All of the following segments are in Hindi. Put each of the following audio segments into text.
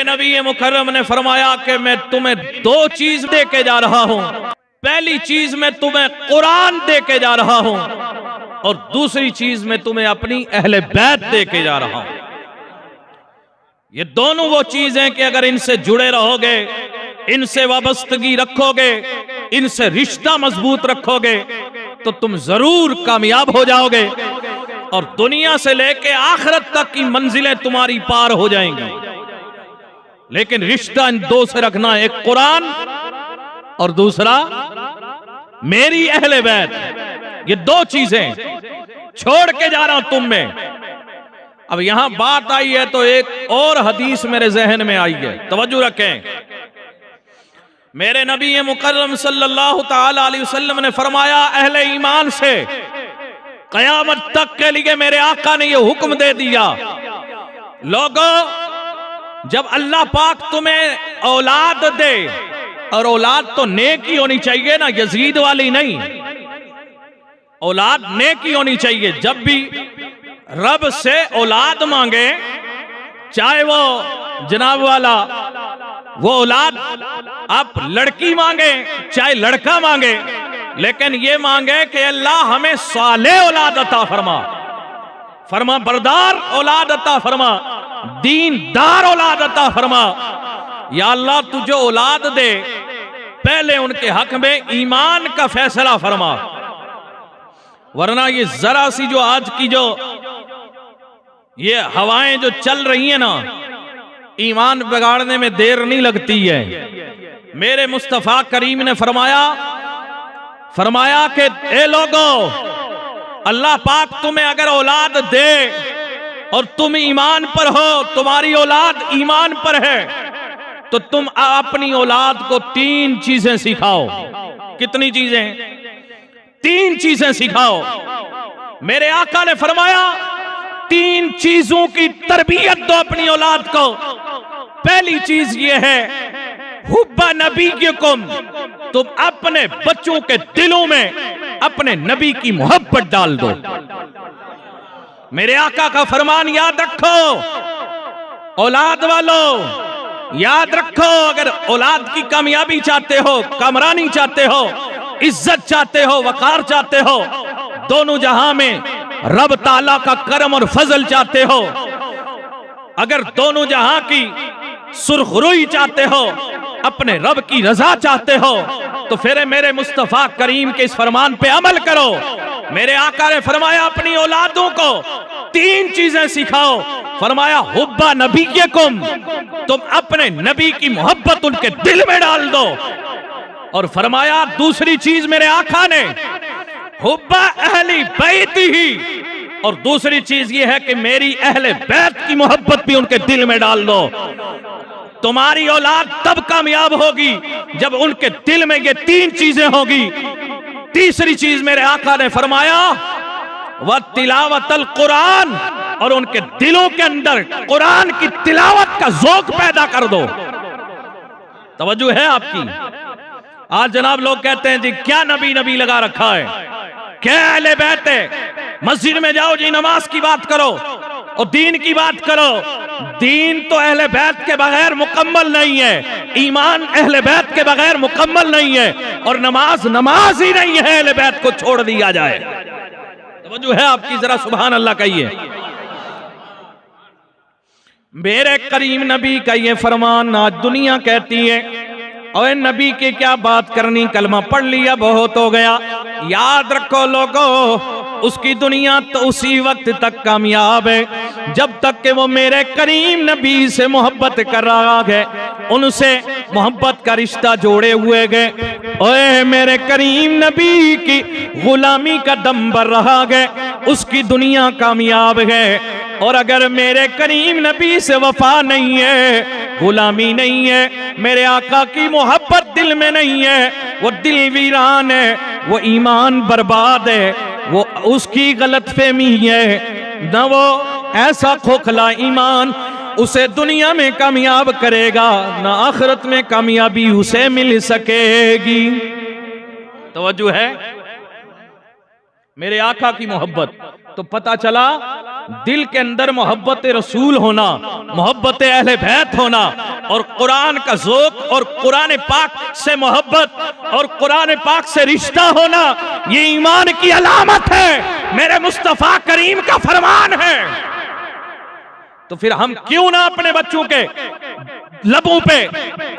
मेरे नबी मुकर्रम ने फरमाया कि मैं तुम्हें दो चीज दे के जा रहा हूं। पहली चीज मैं तुम्हें कुरान दे के जा रहा हूं और दूसरी चीज मैं तुम्हें अपनी अहले बैत दे के जा रहा हूं। ये दोनों वो चीज हैं कि अगर इनसे जुड़े रहोगे, इनसे वाबस्तगी रखोगे, इनसे रिश्ता मजबूत रखोगे तो तुम जरूर कामयाब हो जाओगे और दुनिया से लेके आखिरत तक की मंजिलें तुम्हारी पार हो जाएंगी। लेकिन रिश्ता इन दो से रखना, एक कुरान और दूसरा मेरी अहले बैत। ये दो चीजें छोड़ के जा रहा हूं तुम में। अब यहां बात आई है तो एक और हदीस मेरे जहन में आई है, तवज्जो रखें। मेरे नबी मुकर्रम सल्लल्लाहु ताला अलैहि वसल्लम ने फरमाया, अहले ईमान से कयामत तक के लिए मेरे आका ने यह हुक्म दे दिया, लोगों जब अल्लाह पाक तुम्हें औलाद दे, और औलाद तो नेक ही होनी चाहिए ना, यजीद वाली नहीं, औलाद नेक ही होनी चाहिए। जब भी रब से औलाद मांगे, चाहे वो जनाब वाला वो औलाद आप लड़की मांगे चाहे लड़का मांगे, लेकिन ये मांगे कि अल्लाह हमें साले औलाद अता फरमा, फरमा बरदार औलाद अता फरमा, दीनदार औलाद अता फरमा। या अल्लाह तुझे औलाद दे, पहले उनके हक में ईमान का फैसला फरमा, वरना ये जरा सी जो आज की जो ये हवाएं जो चल रही हैं ना, ईमान बिगाड़ने में देर नहीं लगती है। मेरे मुस्तफा करीम ने फरमाया कि ए लोगों, अल्लाह पाक तुम्हें अगर औलाद दे और तुम ईमान पर हो, तुम्हारी औलाद ईमान पर है, तो तुम अपनी औलाद को तीन चीजें सिखाओ। कितनी चीजें? तीन चीजें सिखाओ। मेरे आका ने फरमाया, तीन चीजों की तरबियत दो अपनी औलाद को। पहली चीज ये है, हुब्बा नबीयकुम, तुम अपने बच्चों के दिलों में अपने नबी की मोहब्बत डाल दो। मेरे आका का फरमान याद रखो, औलाद वालों याद रखो, अगर औलाद की कामयाबी चाहते हो, कामरानी चाहते हो, इज्जत चाहते हो, वकार चाहते हो, दोनों जहां में रब ताला का करम और फजल चाहते हो, अगर दोनों जहां की सुरखरुई चाहते हो, अपने रब की रजा चाहते हो, तो फिर मेरे मुस्तफा करीम के इस फरमान पे अमल करो। मेरे आका ने फरमाया, अपनी औलादों को तीन चीजें सिखाओ। फरमाया, हुब्बा नबीयकुम, तुम अपने नबी की मोहब्बत उनके दिल में डाल दो। और फरमाया दूसरी चीज मेरे आका ने, हुब्बा अहली बैतिही, और दूसरी चीज ये है कि मेरी अहले बैत की मोहब्बत भी उनके दिल में डाल दो। तुम्हारी औलाद तब कामयाब होगी जब उनके दिल में ये तीन चीजें होगी। तीसरी चीज मेरे आका ने फरमाया, व तिलावतल कुरान, और उनके दिलों के अंदर कुरान की तिलावत का ज़ौक़ पैदा कर दो। तवज्जो है आपकी? आज जनाब लोग कहते हैं जी क्या नबी नबी लगा रखा है, क्या अहले बैत है, मस्जिद में जाओ जी नमाज की बात करो और दीन की बात करो। दीन तो अहले बैत के बगैर मुकम्मल नहीं है, ईमान अहले बैत के बगैर मुकम्मल नहीं है, और नमाज नमाज ही नहीं है अहले बैत को छोड़ दिया जाए। तवज्जो है आपकी? जरा सुभान अल्लाह कहिए। मेरे करीम नबी का ये फरमान आज दुनिया कहती है, और नबी की क्या बात करनी, कलमा पढ़ लिया बहुत हो गया। याद रखो लोगों, उसकी दुनिया तो उसी वक्त तक कामयाब है जब तक कि वो मेरे करीम नबी से मोहब्बत कर रहा है, उनसे मोहब्बत का रिश्ता जोड़े हुए गए। ओए मेरे करीम नबी की गुलामी का दम भर रहा है, उसकी दुनिया कामयाब है। और अगर मेरे करीम नबी से वफा नहीं है, गुलामी नहीं है, मेरे आका की मोहब्बत दिल में नहीं है, वो दिल वीरान है, वो ईमान बर्बाद है, वो उसकी गलतफहमी है। न वो ऐसा खोखला ईमान उसे दुनिया में कामयाब करेगा, न आखिरत में कामयाबी उसे मिल सकेगी। तवज्जो है? मेरे आका की मोहब्बत, तो पता चला दिल के अंदर मोहब्बत रसूल होना, मोहब्बत अहले बैत होना, और कुरान का ज़ौक़ और कुरान पाक से मोहब्बत और कुरान पाक से रिश्ता होना, ये ईमान की अलामत है, मेरे मुस्तफ़ा करीम का फरमान है। तो फिर हम क्यों ना अपने बच्चों के लबों पे,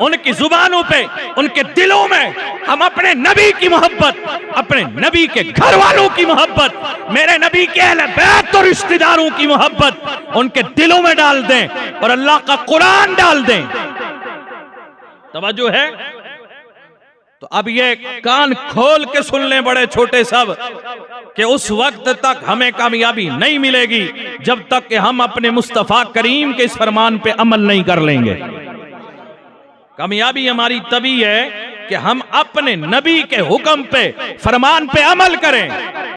उनकी जुबानों पे, उनके दिलों में हम अपने नबी की मोहब्बत, अपने नबी के घर वालों की मोहब्बत, मेरे नबी के अहले बैत और रिश्तेदारों की मोहब्बत उनके दिलों में डाल दें और अल्लाह का कुरान डाल दें। तवज्जो है? तो अब ये कान खोल के सुन लें बड़े छोटे सब, कि उस वक्त तक हमें कामयाबी नहीं मिलेगी जब तक कि हम अपने मुस्तफ़ा करीम के इस फरमान पे अमल नहीं कर लेंगे। कामयाबी हमारी तभी है कि हम अपने नबी के हुक्म पे, फरमान पे अमल करें।